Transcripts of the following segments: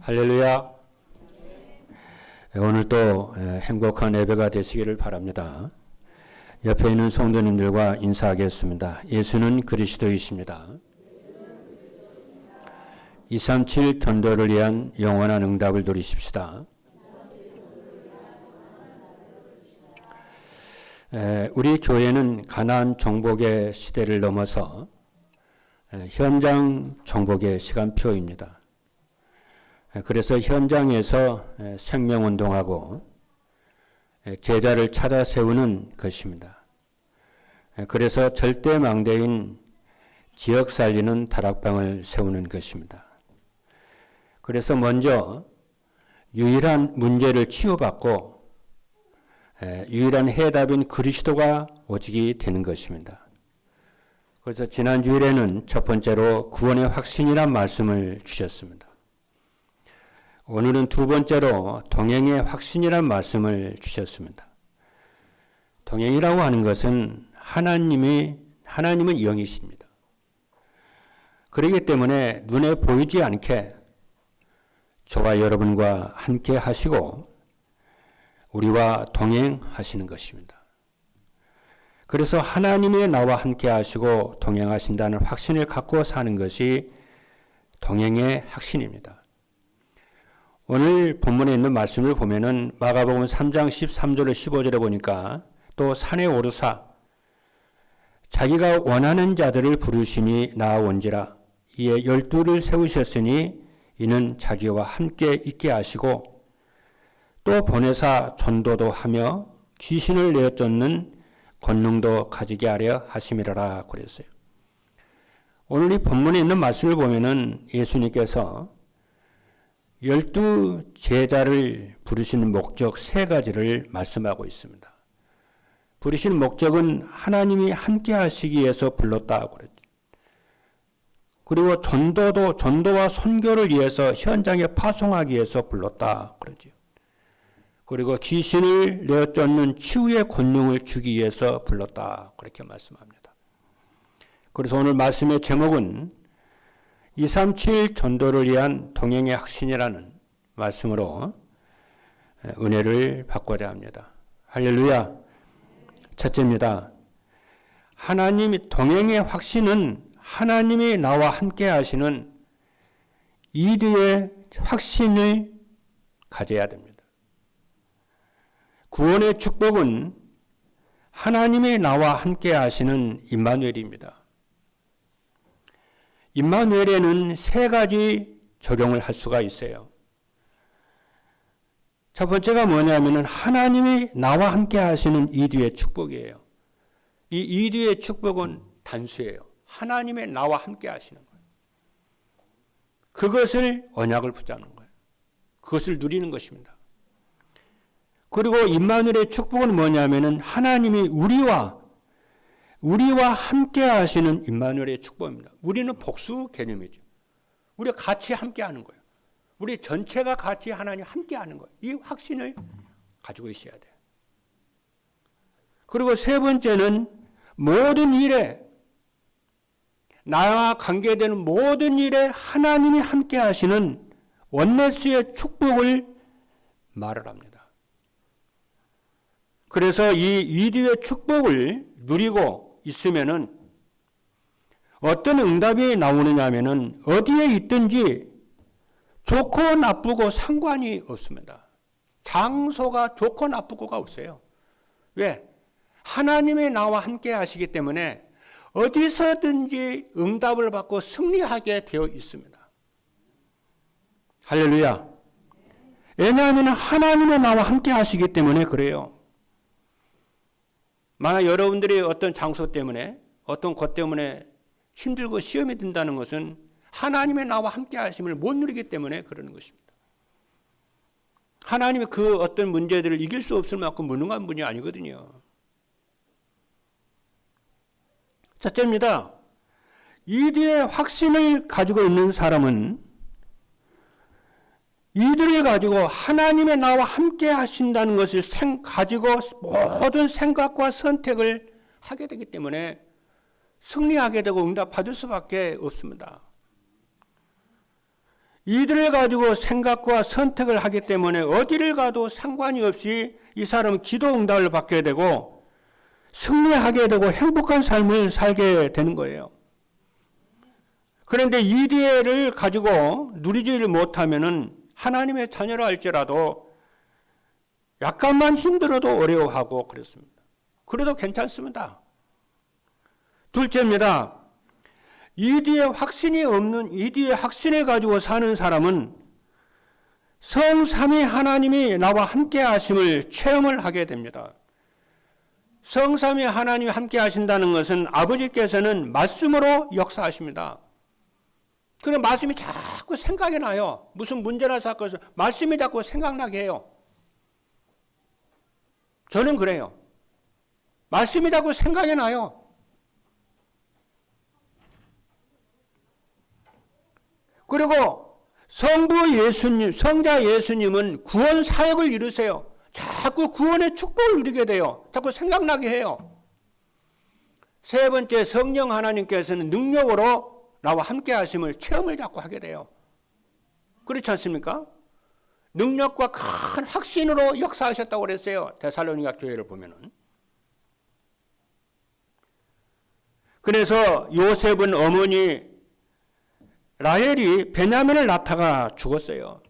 할렐루야. 오늘도 행복한 예배가 되시기를 바랍니다. 옆에 있는 성도님들과 인사하겠습니다. 예수는 그리스도이십니다. 237 전도를 위한 영원한 응답을 누리십시다. 우리 교회는 가나안 정복의 시대를 넘어서 현장 정복의 시간표입니다. 그래서 현장에서 생명운동하고 제자를 찾아 세우는 것입니다. 그래서 절대망대인 지역 살리는 다락방을 세우는 것입니다. 그래서 먼저 유일한 문제를 치유받고 유일한 해답인 그리스도가 오직이 되는 것입니다. 그래서 지난 주일에는 첫 번째로 구원의 확신이란 말씀을 주셨습니다. 오늘은 두 번째로 동행의 확신이란 말씀을 주셨습니다. 동행이라고 하는 것은 하나님은 영이십니다. 그렇기 때문에 눈에 보이지 않게 저와 여러분과 함께 하시고 우리와 동행하시는 것입니다. 그래서 하나님이 나와 함께 하시고 동행하신다는 확신을 갖고 사는 것이 동행의 확신입니다. 오늘 본문에 있는 말씀을 보면은 마가복음 3장 13절을 15절에 보니까 또 산에 오르사 자기가 원하는 자들을 부르심이 나아온지라 이에 12를 세우셨으니 이는 자기와 함께 있게 하시고 또 보내사 전도도 하며 귀신을 내어 쫓는 권능도 가지게 하려 하심이라라 그랬어요. 오늘 이 본문에 있는 말씀을 보면은 예수님께서 12 제자를 부르시는 목적 세 가지를 말씀하고 있습니다. 부르시는 목적은 하나님이 함께 하시기 위해서 불렀다고 그랬죠. 그리고 전도와 선교를 위해서 현장에 파송하기 위해서 불렀다 그러죠. 그리고 귀신을 내어 쫓는 치유의 권능을 주기 위해서 불렀다 그렇게 말씀합니다. 그래서 오늘 말씀의 제목은 237 전도를 위한 동행의 확신이라는 말씀으로 은혜를 받고자 합니다. 할렐루야. 첫째입니다. 동행의 확신은 하나님이 나와 함께 하시는 이두의 확신을 가져야 됩니다. 구원의 축복은 하나님이 나와 함께 하시는 임마누엘입니다. 임마누엘에는 세 가지 적용을 할 수가 있어요. 첫 번째가 뭐냐면은 하나님이 나와 함께 하시는 이두의 축복이에요. 이 이두의 축복은 단수예요. 하나님의 나와 함께 하시는 거예요. 그것을 언약을 붙잡는 거예요. 그것을 누리는 것입니다. 그리고 임마누엘의 축복은 뭐냐면은 하나님이 우리와 함께 하시는 임마누엘의 축복입니다. 우리는 복수 개념이죠. 우리가 같이 함께 하는 거예요. 우리 전체가 같이 하나님 함께 하는 거예요. 이 확신을 가지고 있어야 돼요. 그리고 세 번째는 모든 일에 나와 관계되는 모든 일에 하나님이 함께 하시는 원네스의 축복을 말을 합니다. 그래서 이 이두의 축복을 누리고 있으면은 어떤 응답이 나오느냐 하면은 어디에 있든지 좋고 나쁘고 상관이 없습니다. 장소가 좋고 나쁘고가 없어요. 왜? 하나님이 나와 함께 하시기 때문에 어디서든지 응답을 받고 승리하게 되어 있습니다. 할렐루야. 왜냐하면 하나님이 나와 함께 하시기 때문에 그래요. 만약 여러분들이 어떤 장소 때문에 어떤 것 때문에 힘들고 시험이 든다는 것은 하나님의 나와 함께 하심을 못 누리기 때문에 그러는 것입니다. 하나님이 그 어떤 문제들을 이길 수 없을 만큼 무능한 분이 아니거든요. 첫째입니다. 이들의 확신을 가지고 있는 사람은 이들을 가지고 하나님의 나와 함께 하신다는 것을 가지고 모든 생각과 선택을 하게 되기 때문에 승리하게 되고 응답받을 수밖에 없습니다. 이들을 가지고 생각과 선택을 하기 때문에 어디를 가도 상관이 없이 이 사람은 기도 응답을 받게 되고 승리하게 되고 행복한 삶을 살게 되는 거예요. 그런데 이디에를 가지고 누리지를 못하면은 하나님의 자녀라 할지라도 약간만 힘들어도 어려워하고 그렇습니다. 그래도 괜찮습니다. 둘째입니다. 이디에 확신이 없는 이디에 확신을 가지고 사는 사람은 성삼위 하나님이 나와 함께 하심을 체험을 하게 됩니다. 성삼위 하나님이 함께 하신다는 것은 아버지께서는 말씀으로 역사하십니다. 그런 말씀이 자꾸 생각이 나요. 무슨 문제나 사건에서 말씀이 자꾸 생각나게 해요. 저는 그래요. 말씀이 자꾸 생각이 나요. 그리고 성부 예수님, 성자 예수님은 구원 사역을 이루세요. 자꾸 구원의 축복을 누리게 돼요. 자꾸 생각나게 해요. 세 번째, 성령 하나님께서는 능력으로 나와 함께 하심을 체험을 자꾸 하게 돼요. 그렇지 않습니까? 능력과 큰 확신으로 역사하셨다고 그랬어요. 데살로니가 교회를 보면은. 그래서 요셉은 어머니 라헬이 베냐민을 낳다가 죽었어요.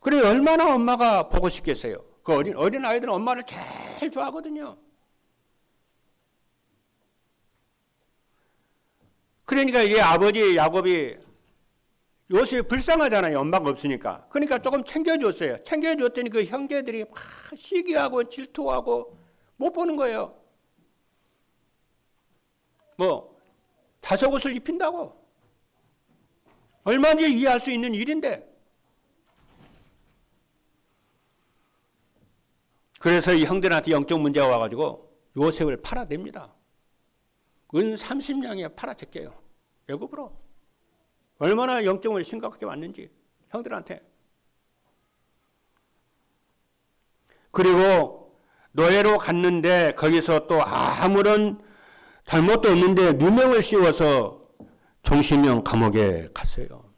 그래 얼마나 엄마가 보고 싶겠어요. 그 어린 아이들은 엄마를 제일 좋아하거든요. 그러니까 이게 아버지 야곱이 요셉이 불쌍하잖아요. 엄마가 없으니까. 그러니까 조금 챙겨줬어요. 챙겨줬더니 그 형제들이 막 시기하고 질투하고 못 보는 거예요. 뭐 다속옷을 입힌다고. 얼마든지 이해할 수 있는 일인데. 그래서 이 형들한테 영적 문제가 와가지고 요셉을 팔아냅니다. 은 30냥에 팔아제껴요. 애굽으로. 얼마나 영적을 심각하게 왔는지 형들한테. 그리고 노예로 갔는데 거기서 또 아무런 잘못도 없는데 누명을 씌워서 종신형 감옥에 갔어요.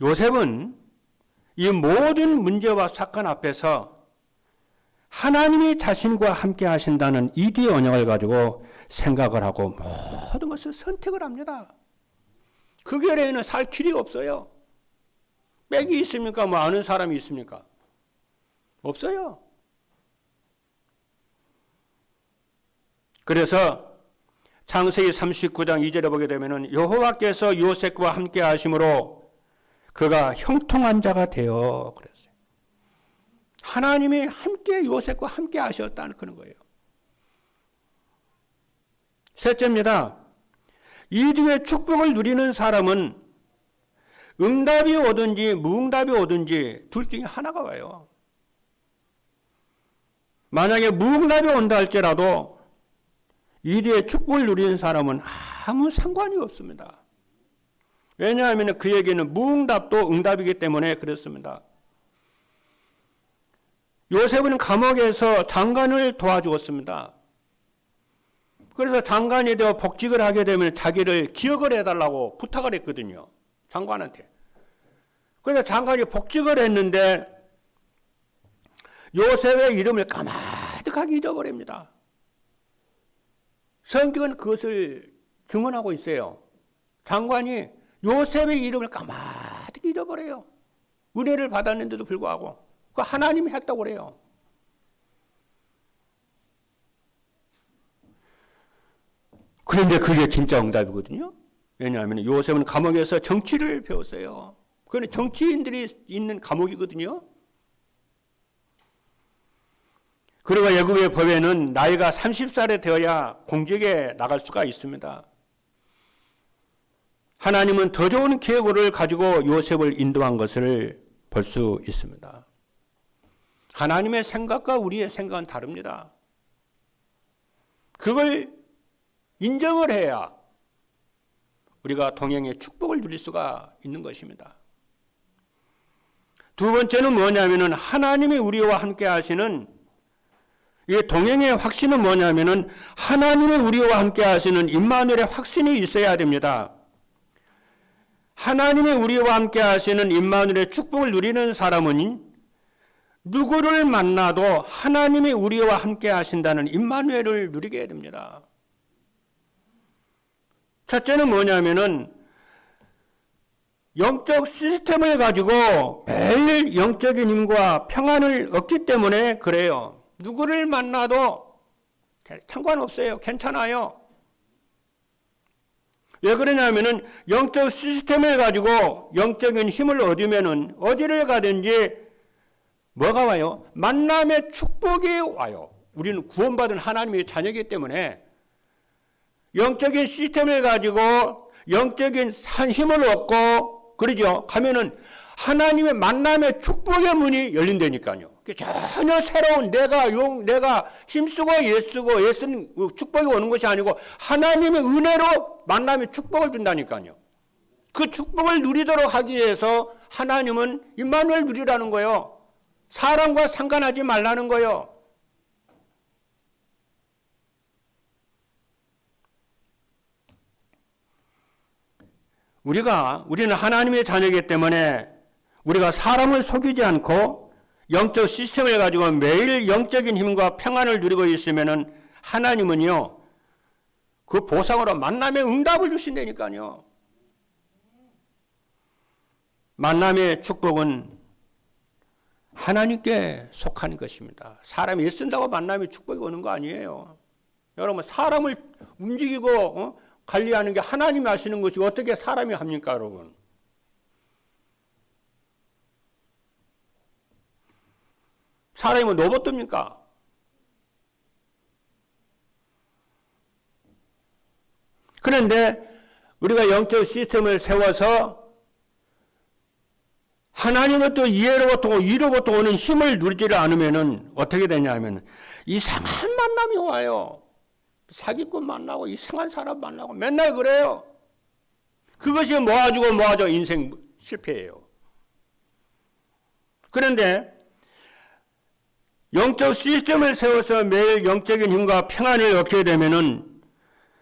요셉은 이 모든 문제와 사건 앞에서 하나님이 자신과 함께 하신다는 이디의 언약을 가지고 생각을 하고 모든 것을 선택을 합니다. 그 결에는 살 길이 없어요. 빽이 있습니까? 뭐 아는 사람이 있습니까? 없어요. 그래서 창세기 39장 2절에 보게 되면은 여호와께서 요셉과 함께 하심으로 그가 형통한 자가 되어 그랬어요. 하나님이 함께 요셉과 함께 하셨다는 그런 거예요. 셋째입니다. 이디의 축복을 누리는 사람은 응답이 오든지 무응답이 오든지 둘 중에 하나가 와요. 만약에 무응답이 온다 할지라도 이디의 축복을 누리는 사람은 아무 상관이 없습니다. 왜냐하면 그에게는 무응답도 응답이기 때문에 그렇습니다. 요셉은 감옥에서 장관을 도와주었습니다. 그래서 장관이 되어 복직을 하게 되면 자기를 기억을 해달라고 부탁을 했거든요. 장관한테. 그래서 장관이 복직을 했는데 요셉의 이름을 까마득하게 잊어버립니다. 성경은 그것을 증언하고 있어요. 장관이 요셉의 이름을 까마득히 잊어버려요. 은혜를 받았는데도 불구하고. 그 하나님이 했다고 그래요. 그런데 그게 진짜 응답이거든요. 왜냐하면 요셉은 감옥에서 정치를 배웠어요. 그건 정치인들이 있는 감옥이거든요. 그리고 애굽의 법에는 나이가 30살이 되어야 공직에 나갈 수가 있습니다. 하나님은 더 좋은 계획을 가지고 요셉을 인도한 것을 볼 수 있습니다. 하나님의 생각과 우리의 생각은 다릅니다. 그걸 인정을 해야 우리가 동행의 축복을 누릴 수가 있는 것입니다. 두 번째는 뭐냐면은 하나님이 우리와 함께 하시는 이 동행의 확신은 뭐냐면은 하나님의 우리와 함께 하시는 임마누엘의 확신이 있어야 됩니다. 하나님의 우리와 함께 하시는 임마누엘의 축복을 누리는 사람은 누구를 만나도 하나님이 우리와 함께 하신다는 임마누엘을 누리게 됩니다. 첫째는 뭐냐면은 영적 시스템을 가지고 매일 영적인 힘과 평안을 얻기 때문에 그래요. 누구를 만나도 상관없어요. 괜찮아요. 왜 그러냐면은 영적 시스템을 가지고 영적인 힘을 얻으면은 어디를 가든지 뭐가 와요? 만남의 축복이 와요. 우리는 구원받은 하나님의 자녀이기 때문에 영적인 시스템을 가지고 영적인 힘을 얻고 그러죠. 가면은 하나님의 만남의 축복의 문이 열린다니까요. 전혀 새로운 내가 힘쓰고 애쓰는 축복이 오는 것이 아니고 하나님의 은혜로 만남의 축복을 준다니까요. 그 축복을 누리도록 하기 위해서 하나님은 임마누엘 누리라는 거예요. 사람과 상관하지 말라는 거예요. 우리는 하나님의 자녀이기 때문에 우리가 사람을 속이지 않고 영적 시스템을 가지고 매일 영적인 힘과 평안을 누리고 있으면은 하나님은요, 그 보상으로 만남의 응답을 주신다니까요. 만남의 축복은 하나님께 속한 것입니다. 사람이 애쓴다고 만남의 축복이 오는 거 아니에요. 여러분, 사람을 움직이고 관리하는 게 하나님이 하시는 것이 어떻게 사람이 합니까, 여러분? 사람이 뭐 로봇입니까? 그런데 우리가 영적 시스템을 세워서 하나님의 또 이해로부터 위로부터 오는 힘을 누리지를 않으면은 어떻게 되냐면 이상한 만남이 와요. 사기꾼 만나고 이상한 사람 만나고 맨날 그래요. 그것이 모아주고 인생 실패예요. 그런데 영적 시스템을 세워서 매일 영적인 힘과 평안을 얻게 되면은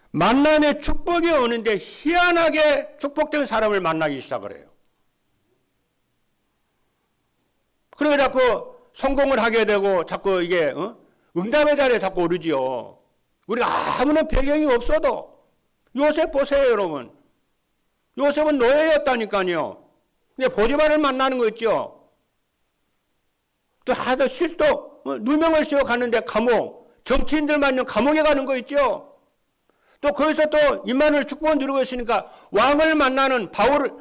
만남의 축복이 오는데 희한하게 축복된 사람을 만나기 시작을 해요. 그러면 자꾸 성공을 하게 되고 자꾸 이게 응답의 자리에 자꾸 오르지요. 우리가 아무런 배경이 없어도 요셉 보세요, 여러분. 요셉은 노예였다니까요. 근데 보디발을 만나는 거 있죠. 또 하도 실도 누명을 씌워 가는데 감옥, 정치인들만 감옥에 가는 거 있죠. 또 거기서 또 임마누엘 축복을 누리고 있으니까 왕을 만나는 바로를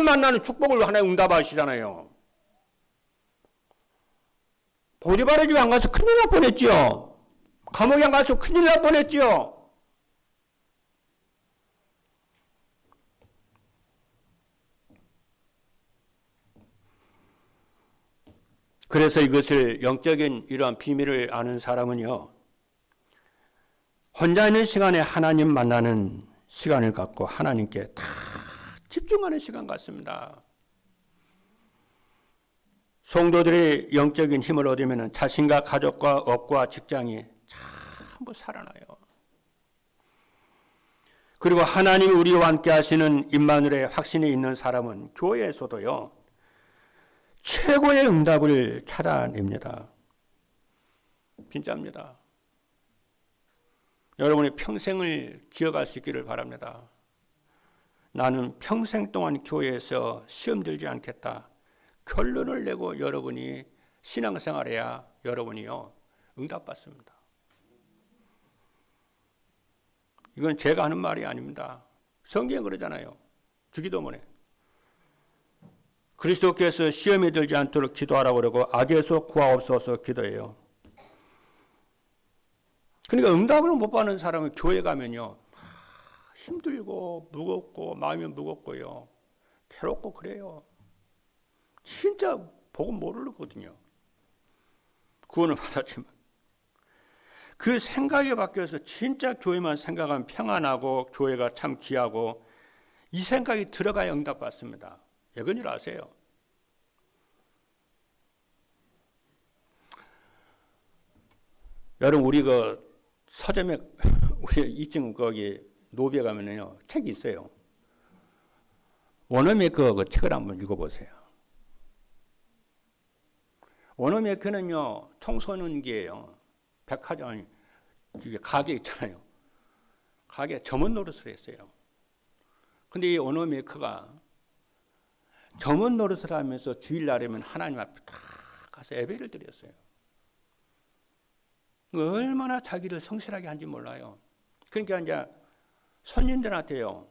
만나는 축복을 하나님 응답하시잖아요. 보디발의 집에 안 가서 큰일 날 뻔했죠. 감옥에 안 가서 큰일 날 뻔했죠. 그래서 이것을 영적인 이러한 비밀을 아는 사람은요, 혼자 있는 시간에 하나님 만나는 시간을 갖고 하나님께 다 집중하는 시간 같습니다. 성도들이 영적인 힘을 얻으면 자신과 가족과 업과 직장이 전부 살아나요. 그리고 하나님이 우리와 함께 하시는 임마누엘의 확신이 있는 사람은 교회에서도요, 최고의 응답을 찾아냅니다. 진짜입니다. 여러분의 평생을 기억할 수 있기를 바랍니다. 나는 평생 동안 교회에서 시험 들지 않겠다. 결론을 내고 여러분이 신앙생활해야 여러분이요, 응답받습니다. 이건 제가 하는 말이 아닙니다. 성경이 그러잖아요. 주기도문에. 그리스도께서 시험에 들지 않도록 기도하라고 그러고 악에서 구하옵소서 기도해요. 그러니까 응답을 못 받는 사람은 교회 가면요, 힘들고 무겁고 마음이 무겁고요, 괴롭고 그래요. 진짜 복음 모르거든요. 구원을 받았지만 그 생각이 바뀌어서 진짜 교회만 생각하면 평안하고 교회가 참 귀하고 이 생각이 들어가야 응답받습니다. 왜 그런 줄 아세요? 여러분 우리 그 서점에 우리 2층 거기 노비에 가면은요 책이 있어요. 워너메이커 그 책을 한번 읽어보세요. 워너메이커는요 청소년기예요. 백화점 아니 이게 가게 있잖아요. 가게 점원 노릇을 했어요. 근데 이 워너메이커가 점원 노릇을 하면서 주일날이면 하나님 앞에 딱 가서 예배를 드렸어요. 얼마나 자기를 성실하게 한지 몰라요. 그러니까 이제 손님들한테요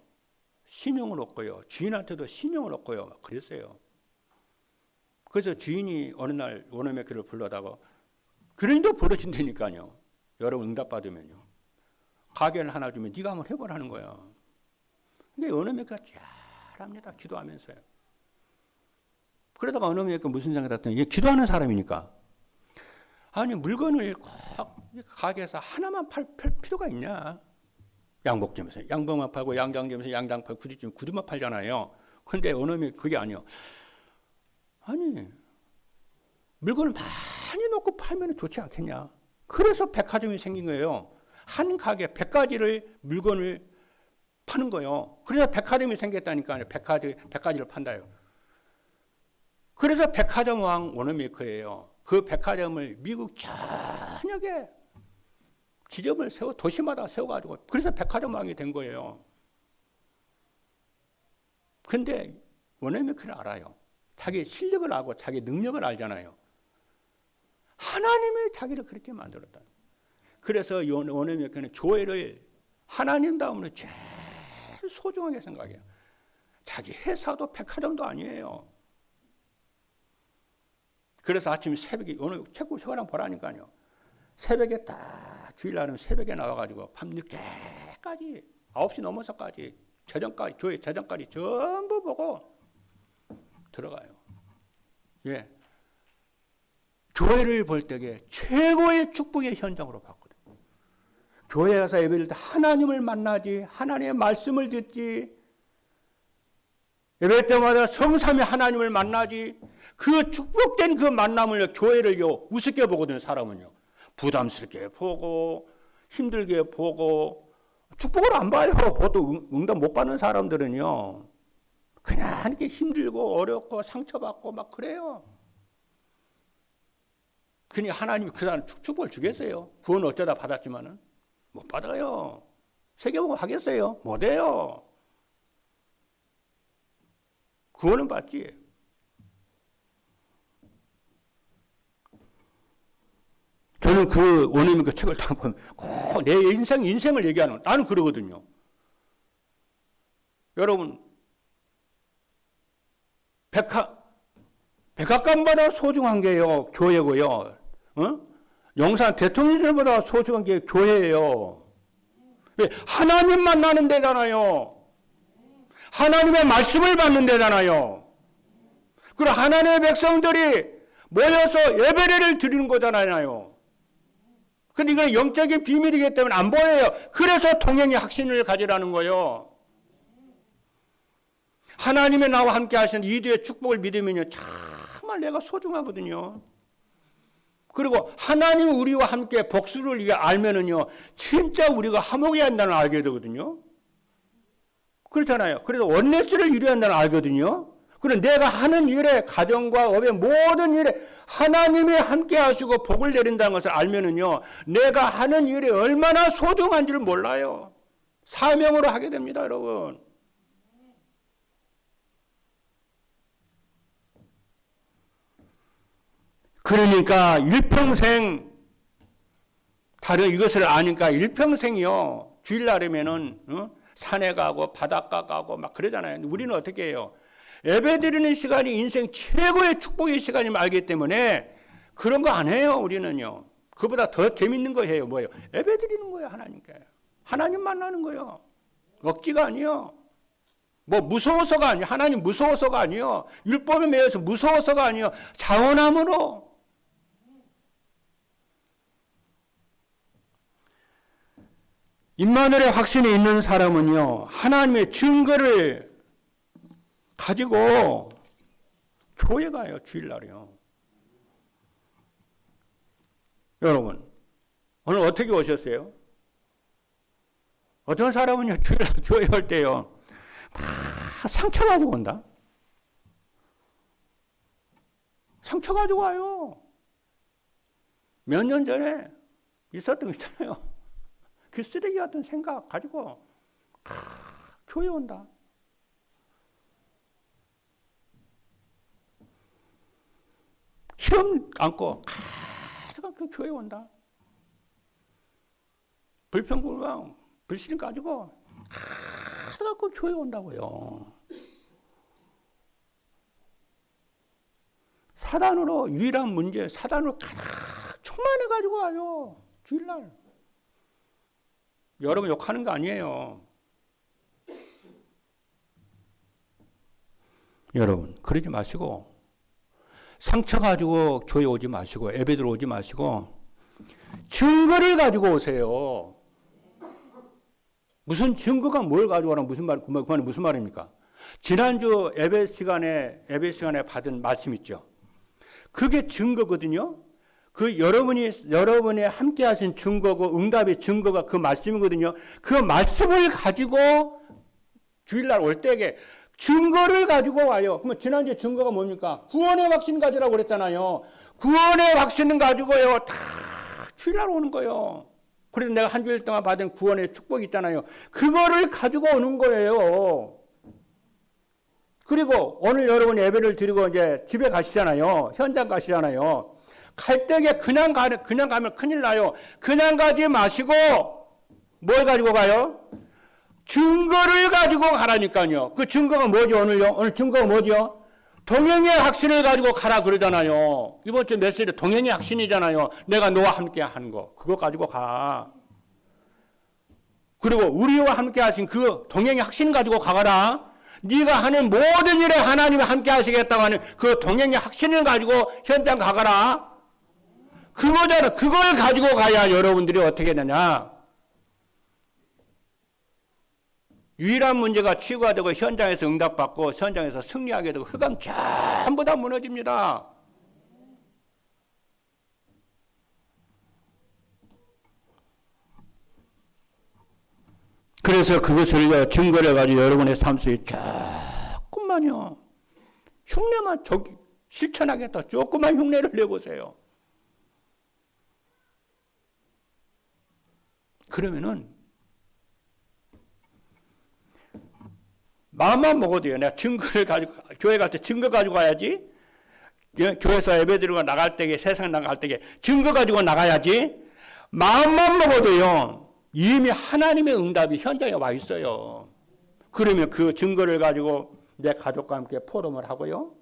신용을 얻고요, 주인한테도 신용을 얻고요, 그랬어요. 그래서 주인이 어느 날 워너메이커를 불러다가 그런도 벌어진다니까요. 여러분 응답받으면요. 가게를 하나 주면 네가 한번 해보라는 거예요. 근데 워너메이커가 잘합니다. 기도하면서요. 그러다가 워너메이커가 무슨 생각을 했더니 얘 기도하는 사람이니까 아니 물건을 꼭 가게에서 하나만 팔 필요가 있냐. 양복점에서 양복만 팔고 양장점에서 양장 팔고 구두점 구두만 팔잖아요. 그런데 워너메이커 그게 아니요. 아니 물건을 많이 놓고 팔면 좋지 않겠냐. 그래서 백화점이 생긴 거예요. 한 가게 100가지를 물건을 파는 거예요. 그래서 백화점이 생겼다니까요. 100가지를 판다요. 그래서 백화점 왕 워너메이커예요. 그 백화점을 미국 전역에 지점을 세워 도시마다 세워가지고 그래서 백화점 왕이 된 거예요. 근데 워너메이커는 알아요. 자기 실력을 알고 자기 능력을 알잖아요. 하나님이 자기를 그렇게 만들었다. 그래서 워너메이커는 교회를 하나님 다음으로 제일 소중하게 생각해요. 자기 회사도 백화점도 아니에요. 그래서 아침 새벽에 오늘 책구 시간을 보라니까요. 새벽에 딱 주일날은 새벽에 나와가지고 밤늦게까지 9시 넘어서까지 재정까지 교회 재정까지 전부 보고 들어가요. 예, 교회를 볼 때에 최고의 축복의 현장으로 봤거든요. 교회 가서 예배를 때 하나님을 만나지, 하나님의 말씀을 듣지, 예배 때마다 성삼위 하나님을 만나지, 그 축복된 그 만남을 교회를요 우습게 보거든요. 사람은요 부담스럽게 보고 힘들게 보고 축복을 안 봐요. 보통 응답 못 받는 사람들은요 그냥 이렇게 힘들고 어렵고 상처받고 막 그래요. 그니 하나님이 그 사람 축복을 주겠어요? 구원 어쩌다 받았지만은 못 받아요. 세계복음 하겠어요? 못 해요. 구원은 받지. 저는 그 워너메이커 책을 딱 보면 꼭 내 인생을 얘기하는, 나는 그러거든요. 여러분, 백악관보다 소중한 게요, 교회고요. 영산 대통령실보다 소중한 게 교회예요. 왜? 하나님 만나는 데잖아요. 하나님의 말씀을 받는 데잖아요. 그리고 하나님의 백성들이 모여서 예배를 드리는 거잖아요. 근데 이건 영적인 비밀이기 때문에 안 보여요. 그래서 통행의 확신을 가지라는 거예요. 하나님의 나와 함께 하시는 이두의 축복을 믿으면요 정말 내가 소중하거든요. 그리고 하나님 우리와 함께 복수를 이게 알면은요 진짜 우리가 화목해야 한다는 알게 되거든요. 그렇잖아요. 그래서 원네스를 이루어야 한다는 알거든요. 그리고 내가 하는 일에 가정과 업의 모든 일에 하나님이 함께 하시고 복을 내린다는 것을 알면은요 내가 하는 일이 얼마나 소중한지를 몰라요. 사명으로 하게 됩니다, 여러분. 그러니까 일평생 다른 이것을 아니까 일평생이요 주일날이면은 산에 가고 바닷가 가고 막 그러잖아요. 우리는 어떻게 해요? 예배 드리는 시간이 인생 최고의 축복의 시간임을 알기 때문에 그런 거 안 해요. 우리는요. 그보다 더 재밌는 거 해요. 뭐예요? 예배 드리는 거예요. 하나님께. 하나님 만나는 거예요. 억지가 아니요. 뭐 무서워서가 아니에요. 하나님 무서워서가 아니요. 율법에 매여서 무서워서가 아니요. 자원함으로. 임마누엘의 확신이 있는 사람은요 하나님의 증거를 가지고 교회 가요. 주일날이요. 여러분 오늘 어떻게 오셨어요? 어떤 사람은요, 주일날 교회 올 때요, 막 상처 가지고 온다. 상처 가지고 와요. 몇 년 전에 있었던 거 있잖아요. 그 쓰레기 같은 생각 가지고 교회 온다. 시험 안고 가지고 그 교회 온다. 불평불만, 불신 가지고 가지고 교회 온다고요. 사단으로, 유일한 문제, 사단으로 가득 충만해가지고 와요. 주일날. 여러분 욕하는 거 아니에요. 여러분, 그러지 마시고, 상처 가지고 교회 오지 마시고, 예배들 오지 마시고, 증거를 가지고 오세요. 무슨 증거가 뭘 가지고 오라는 무슨 말, 그 말이 무슨 말입니까? 지난주 예배 시간에 받은 말씀 있죠. 그게 증거거든요. 그 여러분이 함께 하신 증거고, 응답의 증거가 그 말씀이거든요. 그 말씀을 가지고 주일날 올 때에 증거를 가지고 와요. 그러면 지난주에 증거가 뭡니까? 구원의 확신 가지라고 그랬잖아요. 구원의 확신을 가지고요, 다 주일날 오는 거예요. 그래서 내가 한 주일 동안 받은 구원의 축복이 있잖아요. 그거를 가지고 오는 거예요. 그리고 오늘 여러분 예배를 드리고 이제 집에 가시잖아요. 현장 가시잖아요. 갈 때에 그냥 가면 큰일 나요. 그냥 가지 마시고 뭘 가지고 가요? 증거를 가지고 가라니까요. 그 증거가 뭐죠, 오늘요? 오늘 증거가 뭐죠? 동행의 확신을 가지고 가라 그러잖아요. 이번 주 메시지 동행의 확신이잖아요. 내가 너와 함께 하는 거. 그거 가지고 가. 그리고 우리와 함께 하신 그 동행의 확신 가지고 가거라. 네가 하는 모든 일에 하나님이 함께 하시겠다고 하는 그 동행의 확신을 가지고 현장 가거라. 그거잖아. 그걸 가지고 가야 여러분들이 어떻게 되냐. 유일한 문제가 치유가 되고 현장에서 응답받고 현장에서 승리하게 되고 흑암 전부 다 무너집니다. 그래서 그것을 증거를 가지고 여러분의 삶 속에 조금만요. 흉내만 실천하겠다. 조금만 흉내를 내보세요. 그러면은 마음만 먹어도요. 내가 증거를 가지고, 교회 갈 때 증거 가지고 가야지. 교회에서 예배 드리고 나갈 때에, 세상 나갈 때에 증거 가지고 나가야지. 마음만 먹어도요. 이미 하나님의 응답이 현장에 와 있어요. 그러면 그 증거를 가지고 내 가족과 함께 포럼을 하고요.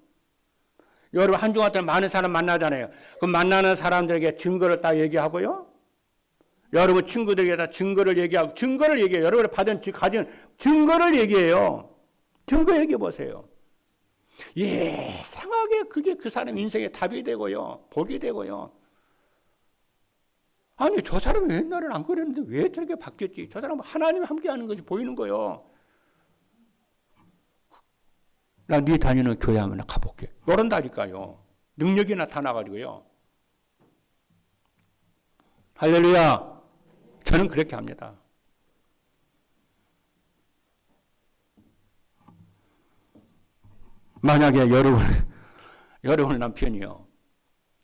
여러분 한 주간 동안 많은 사람 만나잖아요. 그 만나는 사람들에게 증거를 딱 얘기하고요. 여러분 친구들에게 다 증거를 얘기하고, 증거를 얘기해요. 여러분이 가진 증거를 얘기해요. 증거 얘기해 보세요. 이상하게 그게 그 사람 인생의 답이 되고요. 복이 되고요. 아니, 저 사람이 옛날엔 안 그랬는데 왜 저렇게 바뀌었지? 저 사람은 하나님이 함께 하는 것이 보이는 거예요. 나 네 다니는 교회 한번 가볼게. 이런다니까요. 능력이 나타나가지고요. 할렐루야. 저는 그렇게 합니다. 만약에 여러분 남편이요,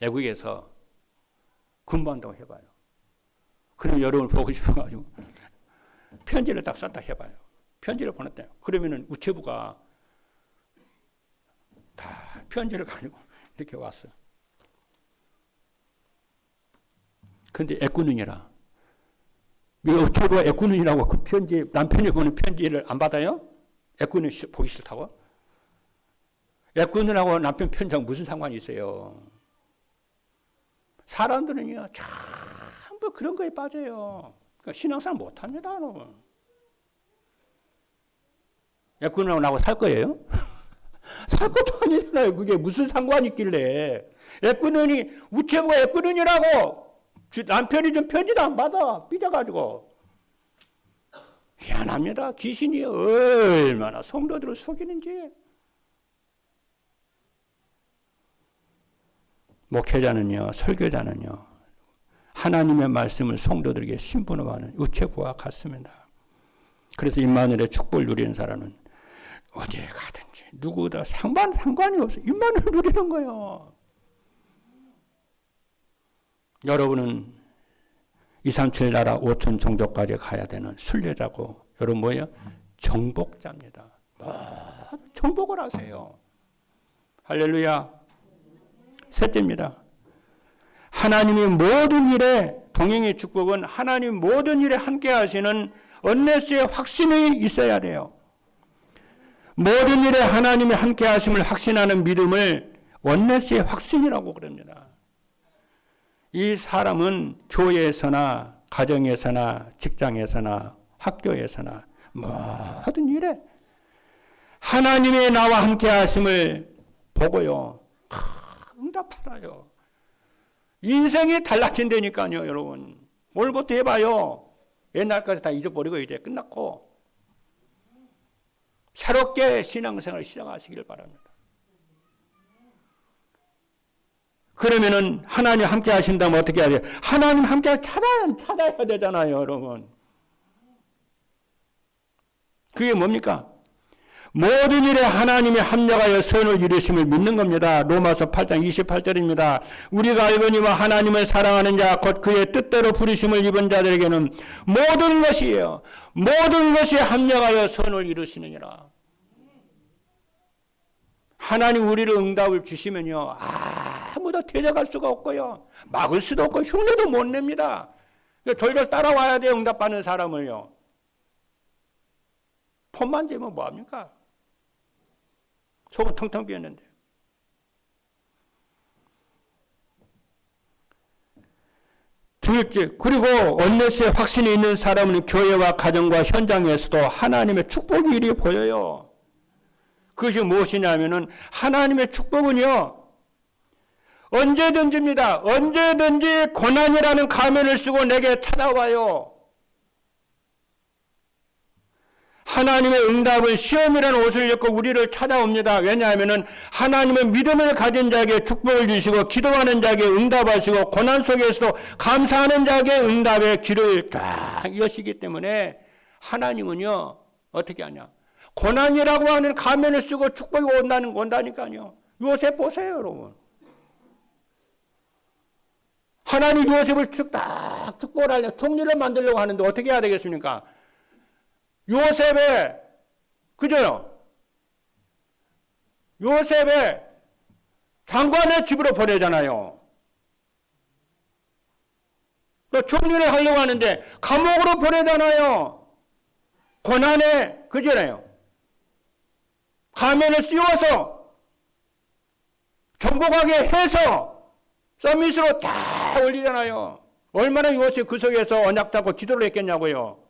외국에서 군부한다고 해봐요. 그럼 여러분을 보고 싶어가지고 편지를 딱 썼다 해봐요. 편지를 보냈대요. 그러면은 우체부가 다 편지를 가지고 이렇게 왔어요. 근데 애꾸눈이라. 우체부가 애꾸눈이라고 그 편지, 남편이 보는 편지를 안 받아요? 애꾸눈 보기 싫다고? 애꾸눈하고 남편 편지하고 무슨 상관이 있어요? 사람들은요, 전부 그런 거에 빠져요. 그러니까 신앙생활 못합니다. 애꾸눈하고 나하고 살 거예요? 살 것도 아니잖아요. 그게 무슨 상관이 있길래. 애꾸눈이, 우체부가 애꾸눈이라고 남편이 좀 편지도 안 받아. 삐져가지고. 희한합니다. 귀신이 얼마나 성도들을 속이는지. 목회자는요, 설교자는요, 하나님의 말씀을 성도들에게 심부름하는 우체국과 같습니다. 그래서 임마누엘의 축복을 누리는 사람은 어디에 가든지 누구보다 상관이 없어. 임마누엘 누리는 거예요. 여러분은 237 나라 5천 종족까지 가야 되는 순례자고, 여러분 뭐예요? 정복자입니다. 정복을 하세요. 할렐루야. 셋째입니다. 하나님이 모든 일에, 동행의 축복은 하나님 모든 일에 함께 하시는 언네스의 확신이 있어야 돼요. 모든 일에 하나님이 함께 하심을 확신하는 믿음을 언네스의 확신이라고 그럽니다. 이 사람은 교회에서나 가정에서나 직장에서나 학교에서나 모든 일에 하나님의 나와 함께 하심을 보고요, 응답하라요. 인생이 달라진다니까요. 여러분 오늘부터 해봐요. 옛날까지 다 잊어버리고 이제 끝났고 새롭게 신앙생활을 시작하시길 바랍니다. 그러면은 하나님 함께 하신다면 어떻게 해야 돼요? 하나님 함께 찾아야 되잖아요, 여러분. 그게 뭡니까? 모든 일에 하나님이 합력하여 선을 이루심을 믿는 겁니다. 로마서 8장 28절입니다. 우리가 알거니와 하나님을 사랑하는 자 곧 그의 뜻대로 부르심을 입은 자들에게는 모든 것이에요. 모든 것이 합력하여 선을 이루시느니라. 하나님 우리를 응답을 주시면요, 아무도 대적할 수가 없고요, 막을 수도 없고 흉내도 못 냅니다. 절절 따라와야 돼요. 응답받는 사람을요. 폰만 재면 뭐합니까? 속은 텅텅 비었는데. 둘째, 그리고 언네스의 확신이 있는 사람은 교회와 가정과 현장에서도 하나님의 축복의 일이 보여요. 그것이 무엇이냐면은 하나님의 축복은요, 언제든지입니다. 언제든지 고난이라는 가면을 쓰고 내게 찾아와요. 하나님의 응답은 시험이라는 옷을 입고 우리를 찾아옵니다. 왜냐하면 하나님은 믿음을 가진 자에게 축복을 주시고 기도하는 자에게 응답하시고 고난 속에서도 감사하는 자에게 응답의 길을 쫙 여시기 때문에 하나님은요, 어떻게 하냐, 고난이라고 하는 가면을 쓰고 축복이 온다니까요. 요셉 보세요, 여러분. 하나님 요셉을 딱 축복을 하려고 총리를 만들려고 하는데 어떻게 해야 되겠습니까? 요셉의, 그죠? 요셉의 장관의 집으로 보내잖아요. 또 총리를 하려고 하는데 감옥으로 보내잖아요. 고난에, 그잖아요. 가면을 씌워서 정복하게 해서 서밋으로 다 올리잖아요. 얼마나 요셉 그 속에서 언약 잡고 기도를 했겠냐고요.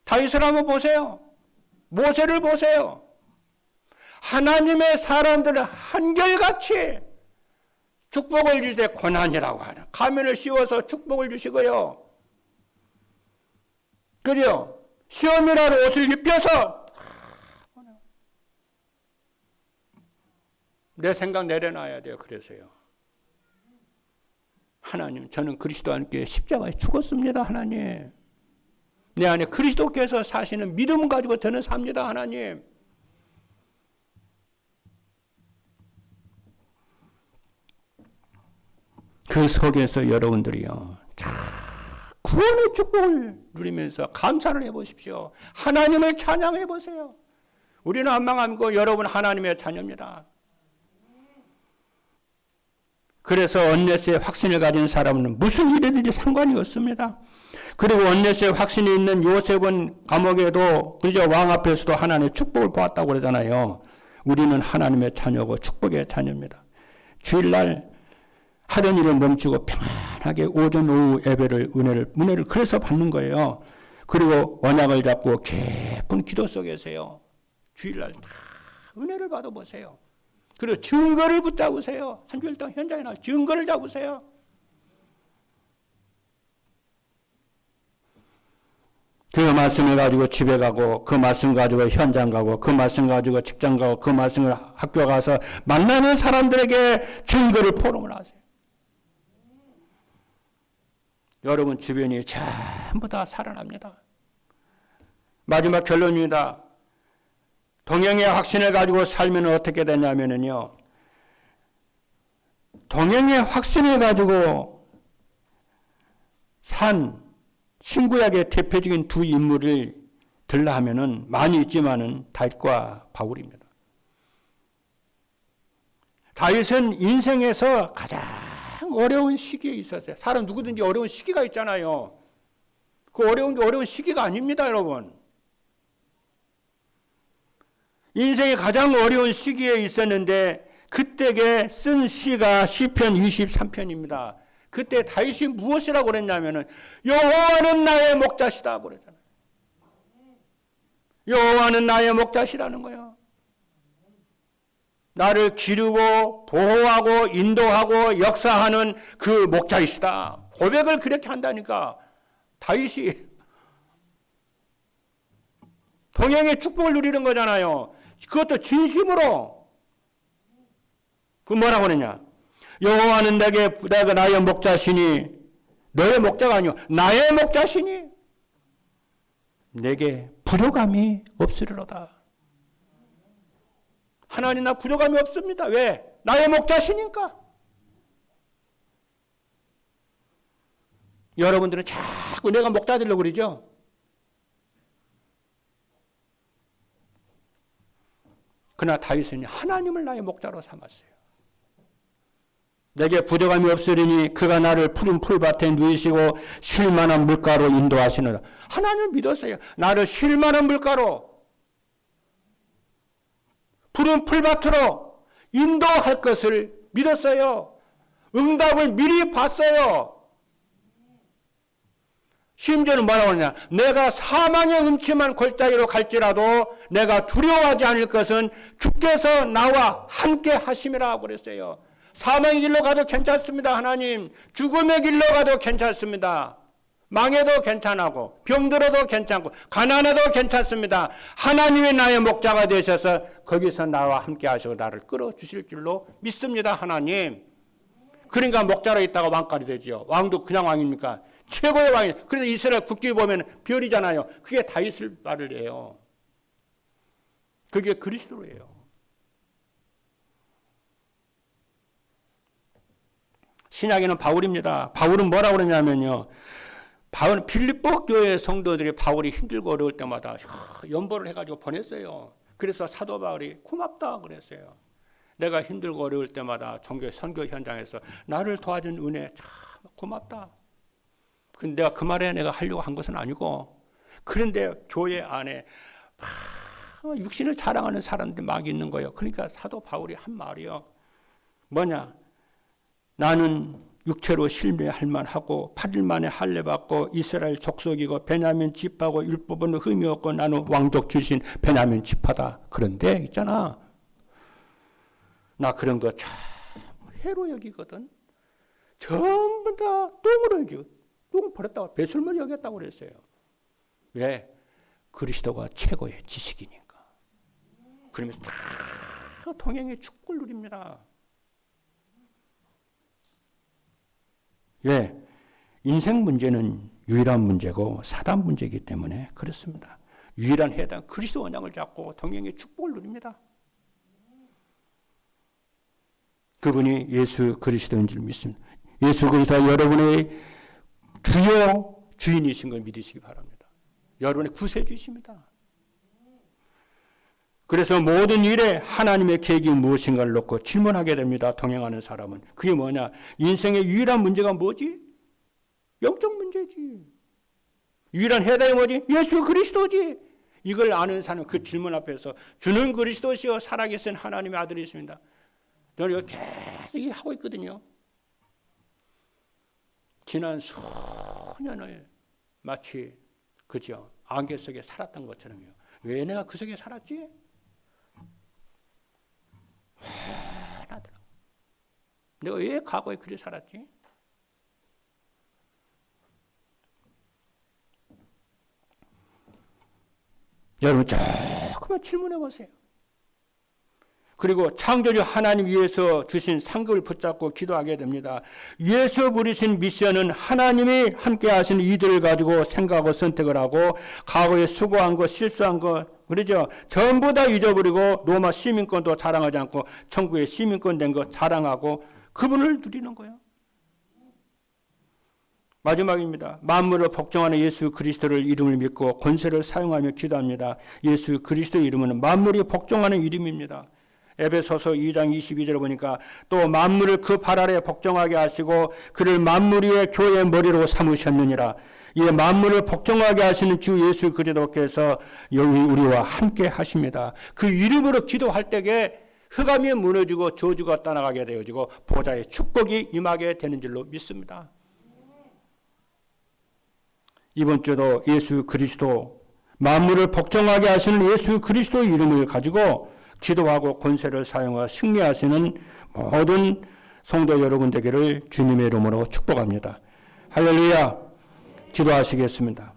다윗을 한번 보세요. 모세를 보세요. 하나님의 사람들은 한결같이 축복을 주실 때 고난이라고 하는 가면을 씌워서 축복을 주시고요. 그래요. 시험이라는 옷을 입혀서 내 생각 내려놔야 돼요. 그래서요. 하나님, 저는 그리스도와 함께 십자가에 죽었습니다. 하나님. 내 안에 그리스도께서 사시는 믿음 가지고 저는 삽니다. 하나님. 그 속에서 여러분들이요, 구원의 축복을 누리면서 감사를 해보십시오. 하나님을 찬양해 보세요. 우리는 안 망하고 여러분 하나님의 자녀입니다. 그래서 언네스의 확신을 가진 사람은 무슨 일이든지 상관이 없습니다. 그리고 언네스의 확신이 있는 요셉은 감옥에도, 그죠, 왕 앞에서도 하나님의 축복을 보았다고 그러잖아요. 우리는 하나님의 자녀고 축복의 자녀입니다. 주일날 하던 일을 멈추고 평안하게 오전 오후 예배를, 은혜를 그래서 받는 거예요. 그리고 언약을 잡고 깊은 기도 속에서요, 주일날 다 은혜를 받아보세요. 그리고 증거를 붙잡으세요. 한 주일 동안 현장에 나와 증거를 잡으세요. 그 말씀을 가지고 집에 가고, 그 말씀 가지고 현장 가고, 그 말씀 가지고 직장 가고, 그 말씀을 학교 가서 만나는 사람들에게 증거를 포럼을 하세요. 여러분 주변이 전부 다 살아납니다. 마지막 결론입니다. 동행의 확신을 가지고 살면 어떻게 되냐면요, 동행의 확신을 가지고 산 신구약의 대표적인 두 인물을 들라 하면은 많이 있지만은 다윗과 바울입니다. 다윗은 인생에서 가장 어려운 시기에 있었어요. 사람 누구든지 어려운 시기가 있잖아요. 그 어려운 게 어려운 시기가 아닙니다, 여러분. 인생의 가장 어려운 시기에 있었는데 그때에 쓴 시가 시편 23편입니다. 그때 다윗이 무엇이라고 그랬냐면은 여호와는 나의 목자시다 그러잖아요. 여호와는 나의 목자시라는 거예요. 나를 기르고 보호하고 인도하고 역사하는 그 목자이시다. 고백을 그렇게 한다니까. 다윗이 동행의 축복을 누리는 거잖아요. 그것도 진심으로. 그 뭐라고 그러냐? 여호와는 내가 나의 목자시니, 너의 목자가 아니요 나의 목자시니 내게 부족함이 없으리로다. 하나님 나 부족함이 없습니다. 왜? 나의 목자시니까. 여러분들은 자꾸 내가 목자 되려고 그러죠? 그러나 다윗은 하나님을 나의 목자로 삼았어요. 내게 부족함이 없으리니 그가 나를 푸른 풀밭에 누이시고 쉴만한 물가로 인도하시느라. 하나님을 믿었어요. 나를 쉴만한 물가로, 푸른 풀밭으로 인도할 것을 믿었어요. 응답을 미리 봤어요. 심지어는 뭐라고 하냐? 내가 사망의 음침한 골짜기로 갈지라도 내가 두려워하지 않을 것은 주께서 나와 함께 하심이라 그랬어요. 사망의 길로 가도 괜찮습니다. 하나님. 죽음의 길로 가도 괜찮습니다. 망해도 괜찮고 병들어도 괜찮고 가난해도 괜찮습니다. 하나님이 나의 목자가 되셔서 거기서 나와 함께 하시고 나를 끌어주실 줄로 믿습니다. 하나님. 그러니까 목자로 있다가 왕깔이 되죠. 왕도 그냥 왕입니까? 최고의 왕이에요. 그래서 이스라엘 국기 보면 별이잖아요. 그게 다윗을 말을 해요. 그게 그리스도예요. 신약에는 바울입니다. 바울은 뭐라고 그러냐면요, 바울은 빌립보 교회 성도들이 바울이 힘들고 어려울 때마다 연보를 해가지고 보냈어요. 그래서 사도 바울이 고맙다 그랬어요. 내가 힘들고 어려울 때마다 종교 선교 현장에서 나를 도와준 은혜 참 고맙다. 근데 내가 그 말에 내가 하려고 한 것은 아니고, 그런데 교회 안에 육신을 자랑하는 사람들이 막 있는 거예요. 그러니까 사도 바울이 한 말이요. 뭐냐? 나는 육체로 실매할 만하고 8일 만에 할례 받고 이스라엘 족속이고 베냐민 지파고 율법은 흠이 없고 나는 왕족 출신 베냐민 지파다. 그런데 있잖아, 나 그런 거 참 해로 여기거든. 전부 다 똥으로 여기거든. 똥 버렸다고 배설물 여겼다고 그랬어요. 왜? 그리스도가 최고의 지식이니까. 그러면서 다 동행의 축복을 누립니다. 왜? 인생 문제는 유일한 문제고 사단 문제이기 때문에 그렇습니다. 유일한 해당 그리스도 언약을 잡고 동행의 축복을 누립니다. 그분이 예수 그리스도인 줄 믿습니다. 예수 그리스도가 여러분의 주요 주인이신 걸 믿으시기 바랍니다. 여러분의 구세주이십니다. 그래서 모든 일에 하나님의 계획이 무엇인가를 놓고 질문하게 됩니다. 동행하는 사람은. 그게 뭐냐? 인생의 유일한 문제가 뭐지? 영적 문제지. 유일한 해답이 뭐지? 예수 그리스도지. 이걸 아는 사람은 그 질문 앞에서 주는 그리스도시요 살아계신 하나님의 아들이십니다. 저는 이거 계속 하고 있거든요. 지난 수년을 마치 그죠? 안개 속에 살았던 것처럼요. 왜 내가 그 속에 살았지? 나더라. 내가 왜 과거에 그리 살았지? 여러분 조금만 질문해 보세요. 그리고 창조주 하나님 위해서 주신 상급을 붙잡고 기도하게 됩니다. 위에서 부리신 미션은 하나님이 함께 하신 이들을 가지고 생각하고 선택을 하고 과거에 수고한 거 실수한 거 그러죠. 전부 다 잊어버리고 로마 시민권도 자랑하지 않고 천국의 시민권 된 거 자랑하고 그분을 누리는 거예요. 마지막입니다. 만물을 복종하는 예수 그리스도를 이름을 믿고 권세를 사용하며 기도합니다. 예수 그리스도의 이름은 만물이 복종하는 이름입니다. 에베소서 2장 22절을 보니까 또 만물을 그 발 아래 복종하게 하시고 그를 만물 위의 교회의 머리로 삼으셨느니라. 이 만물을 복종하게 하시는 주 예수 그리스도께서 여기 우리와 함께 하십니다. 그 이름으로 기도할 때에 흑암이 무너지고 저주가 떠나가게 되어지고 보좌의 축복이 임하게 되는 줄로 믿습니다. 이번 주도 예수 그리스도 만물을 복종하게 하시는 예수 그리스도 이름을 가지고 기도하고 권세를 사용하여 승리하시는 모든 성도 여러분 되기를 주님의 이름으로 축복합니다. 할렐루야. 기도하시겠습니다.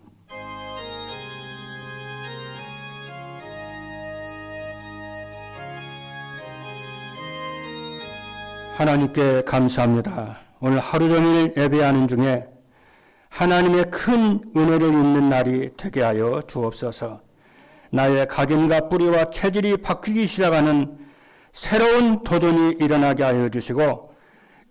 하나님께 감사합니다. 오늘 하루 종일 예배하는 중에 하나님의 큰 은혜를 입는 날이 되게 하여 주옵소서. 나의 각인과 뿌리와 체질이 바뀌기 시작하는 새로운 도전이 일어나게 하여 주시고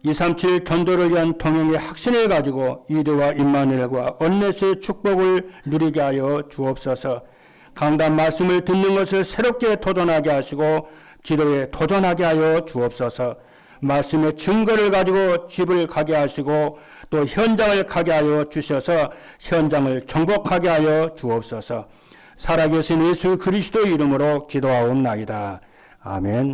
237 전도를 위한 동행의 확신을 가지고 이드와 임마누엘과 언네스의 축복을 누리게 하여 주옵소서. 강단 말씀을 듣는 것을 새롭게 도전하게 하시고 기도에 도전하게 하여 주옵소서. 말씀의 증거를 가지고 집을 가게 하시고 또 현장을 가게 하여 주셔서 현장을 정복하게 하여 주옵소서. 살아계신 예수 그리스도의 이름으로 기도하옵나이다. 아멘.